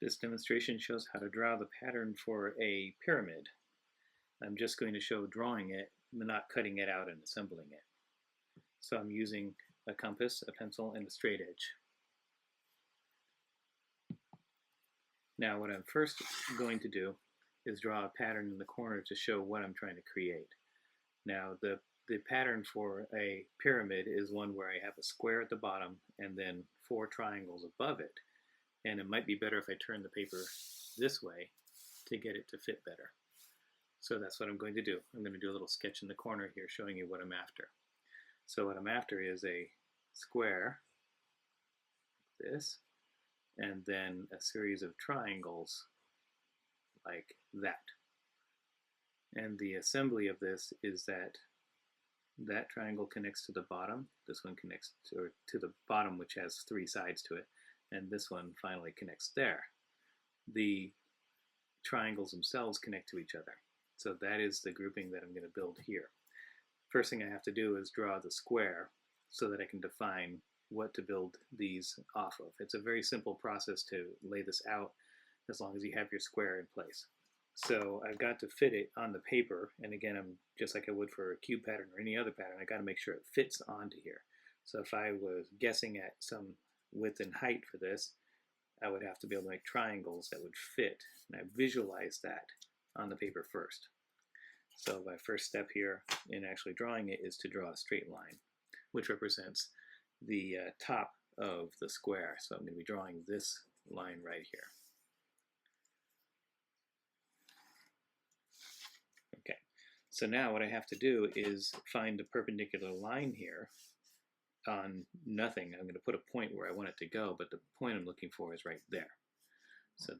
This demonstration shows how to draw the pattern for a pyramid. I'm just going to show drawing it, not cutting it out and assembling it. So I'm using a compass, a pencil, and a straight edge. Now what I'm first going to do is draw a pattern in the corner to show what I'm trying to create. Now the pattern for a pyramid is one where I have a square at the bottom and then 4 triangles above it. And it might be better if I turn the paper this way to get it to fit better. So that's what I'm going to do. I'm going to do a little sketch in the corner here showing you what I'm after. So what I'm after is a square, this, and then a series of triangles like that. And the assembly of this is that triangle connects to the bottom, this one connects to the bottom, which has 3 sides to it, and this one finally connects there. The triangles themselves connect to each other. So that is the grouping that I'm going to build here. First thing I have to do is draw the square so that I can define what to build these off of. It's a very simple process to lay this out as long as you have your square in place. So I've got to fit it on the paper, and again, I'm just like I would for a cube pattern or any other pattern, I got to make sure it fits onto here. So if I was guessing at some width and height for this, I would have to be able to make triangles that would fit, and I visualize that on the paper first. So my first step here in actually drawing it is to draw a straight line, which represents the top of the square. So I'm going to be drawing this line right here. Okay, so now what I have to do is find the perpendicular line here on nothing. I'm going to put a point where I want it to go, but the point I'm looking for is right there. So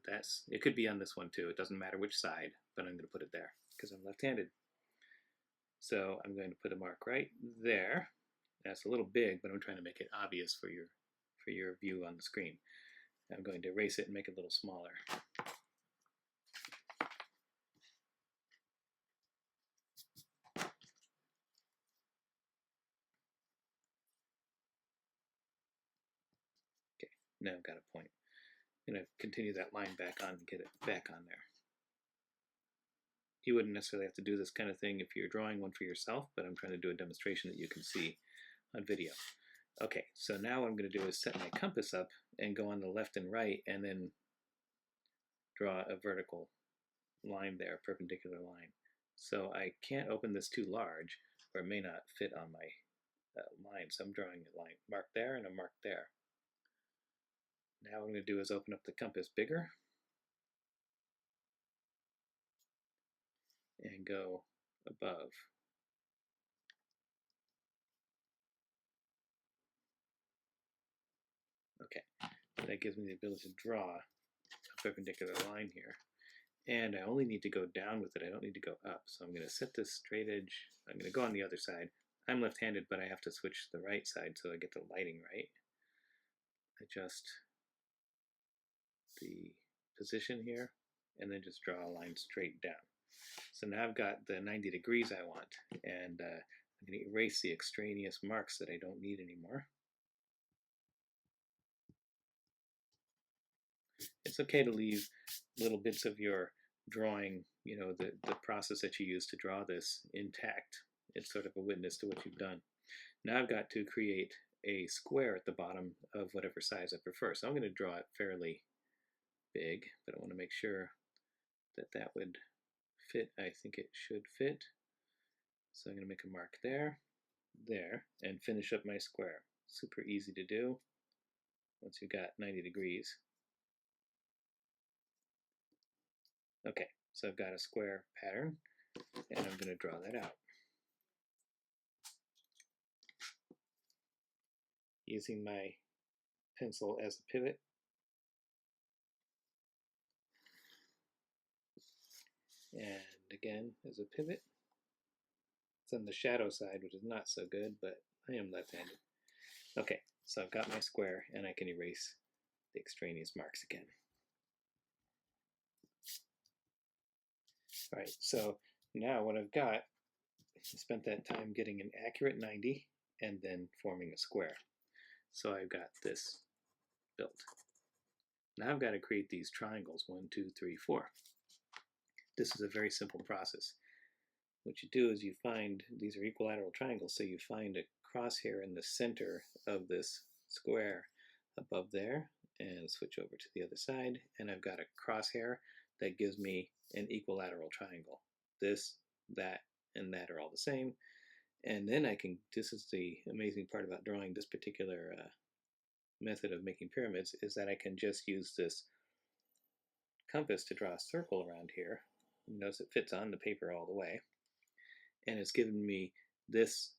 it could be on this one too. It doesn't matter which side, but I'm going to put it there because I'm left-handed. So I'm going to put a mark right there. That's a little big, but I'm trying to make it obvious for your view on the screen. I'm going to erase it and make it a little smaller. Okay, now I've got a point. I'm going to continue that line back on and get it back on there. You wouldn't necessarily have to do this kind of thing if you're drawing one for yourself, but I'm trying to do a demonstration that you can see on video. Okay, so now what I'm going to do is set my compass up and go on the left and right and then draw a vertical line there, perpendicular line. So I can't open this too large or it may not fit on my line. So I'm drawing a line, mark there and a mark there. Now what I'm going to do is open up the compass bigger and go above. Okay, that gives me the ability to draw a perpendicular line here. And I only need to go down with it, I don't need to go up. So I'm going to set this straight edge, I'm going to go on the other side. I'm left-handed, but I have to switch to the right side so I get the lighting right. Adjust the position here, and then just draw a line straight down. So now I've got the 90 degrees I want, and I'm going to erase the extraneous marks that I don't need anymore. It's okay to leave little bits of your drawing, you know, the process that you use to draw this intact. It's sort of a witness to what you've done. Now I've got to create a square at the bottom of whatever size I prefer. So I'm going to draw it fairly big, but I want to make sure that that would fit. I think it should fit. So I'm going to make a mark there, there, and finish up my square. Super easy to do once you've got 90 degrees. Okay, so I've got a square pattern, and I'm going to draw that out. Using my pencil as a pivot. And again, as a pivot. It's on the shadow side, which is not so good, but I am left-handed. Okay, so I've got my square, and I can erase the extraneous marks again. All right, so now what I've got, I spent that time getting an accurate 90 and then forming a square. So I've got this built. Now I've got to create these triangles, 1, 2, 3, 4. This is a very simple process. What you do is you find, these are equilateral triangles, so you find a crosshair in the center of this square above there and switch over to the other side, and I've got a crosshair that gives me an equilateral triangle. This, that, and that are all the same. And then I can, this is the amazing part about drawing this particular method of making pyramids, is that I can just use this compass to draw a circle around here. You notice it fits on the paper all the way. And it's given me this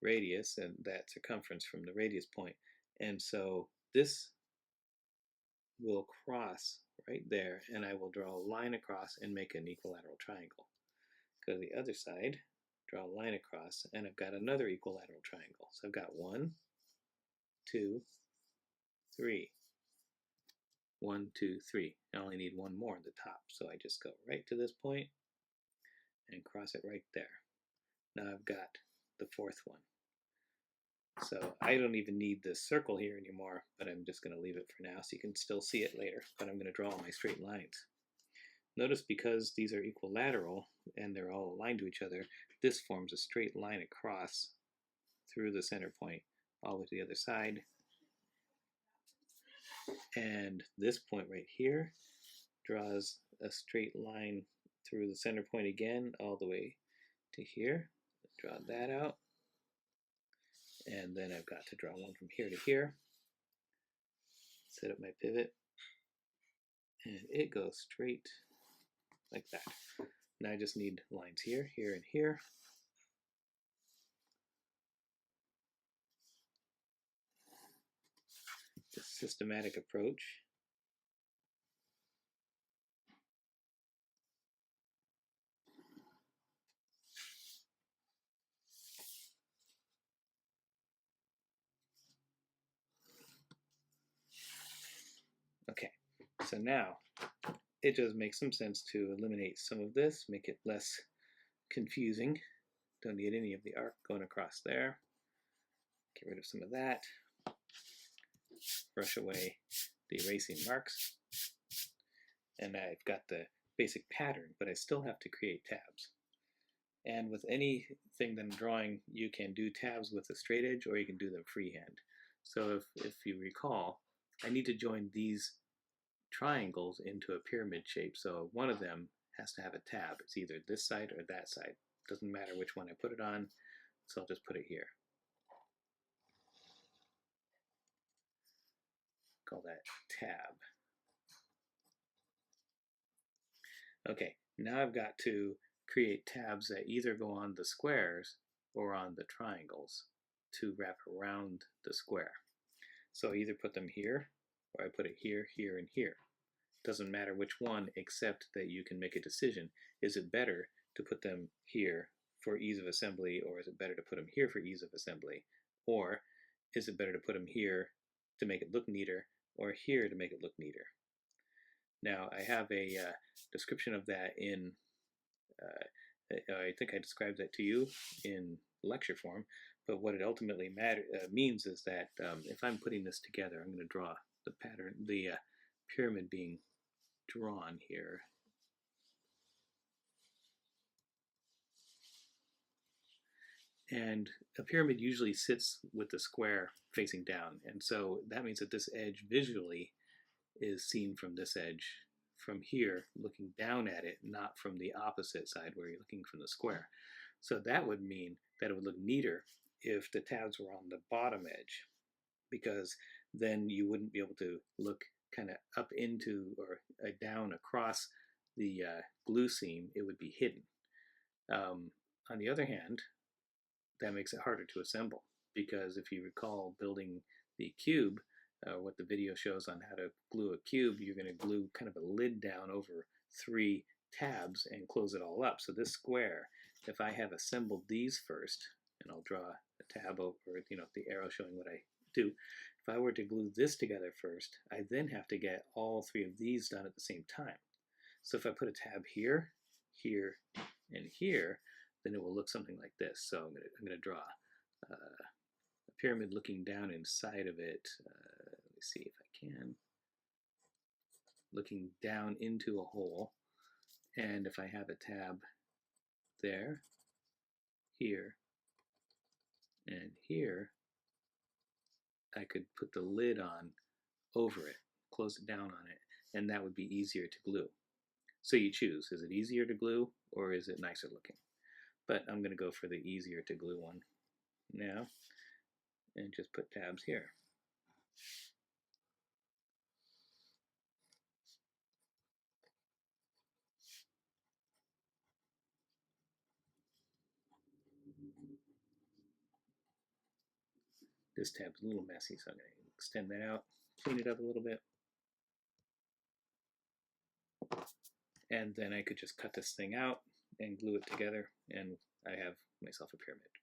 radius and that circumference from the radius point. And so this will cross right there, and I will draw a line across and make an equilateral triangle. Go to the other side, draw a line across, and I've got another equilateral triangle. So I've got 1, 2, 3. 1, 2, 3. I only need one more at the top, so I just go right to this point and cross it right there. Now I've got the fourth one. So I don't even need this circle here anymore, but I'm just going to leave it for now so you can still see it later. But I'm going to draw my straight lines. Notice because these are equilateral and they're all aligned to each other, this forms a straight line across through the center point all the way to the other side. And this point right here draws a straight line through the center point again all the way to here. Draw that out. And then I've got to draw one from here to here. Set up my pivot. And it goes straight like that. Now I just need lines here, here, and here. The systematic approach. Okay, so now it just makes some sense to eliminate some of this, make it less confusing. Don't need any of the arc going across there. Get rid of some of that. Brush away the erasing marks. And I've got the basic pattern, but I still have to create tabs. And with anything that I'm drawing, you can do tabs with a straight edge or you can do them freehand. So if you recall, I need to join these triangles into a pyramid shape. So one of them has to have a tab. It's either this side or that side. Doesn't matter which one I put it on, so I'll just put it here. Call that tab. Okay, now I've got to create tabs that either go on the squares or on the triangles to wrap around the square. So I either put them here, or I put it here, here, and here. Doesn't matter which one, except that you can make a decision. Is it better to put them here for ease of assembly, or is it better to put them here for ease of assembly? Or is it better to put them here to make it look neater, or here to make it look neater? Now, I have a description of that in, I think I described that to you in lecture form, but what it ultimately means is that if I'm putting this together, I'm going to draw the pattern, the pyramid being drawn here. And a pyramid usually sits with the square facing down, and so that means that this edge visually is seen from this edge from here, looking down at it, not from the opposite side where you're looking from the square. So that would mean that it would look neater if the tabs were on the bottom edge, because then you wouldn't be able to look kind of up into or down across the glue seam. It would be hidden. On the other hand, that makes it harder to assemble, because if you recall building the cube, what the video shows on how to glue a cube, you're going to glue kind of a lid down over 3 tabs and close it all up. So this square, if I have assembled these first, and I'll draw a tab over, the arrow showing what I do. If I were to glue this together first, I then have to get all 3 of these done at the same time. So if I put a tab here, here, and here, then it will look something like this. So I'm going to draw a pyramid looking down inside of it. Let me see if I can. looking down into a hole. And if I have a tab there, here, and here, I could put the lid on over it, close it down on it, and that would be easier to glue. So you choose, is it easier to glue or is it nicer looking? But I'm going to go for the easier to glue one now and just put tabs here. This tab's a little messy, so I'm going to extend that out, clean it up a little bit. And then I could just cut this thing out and glue it together, and I have myself a pyramid.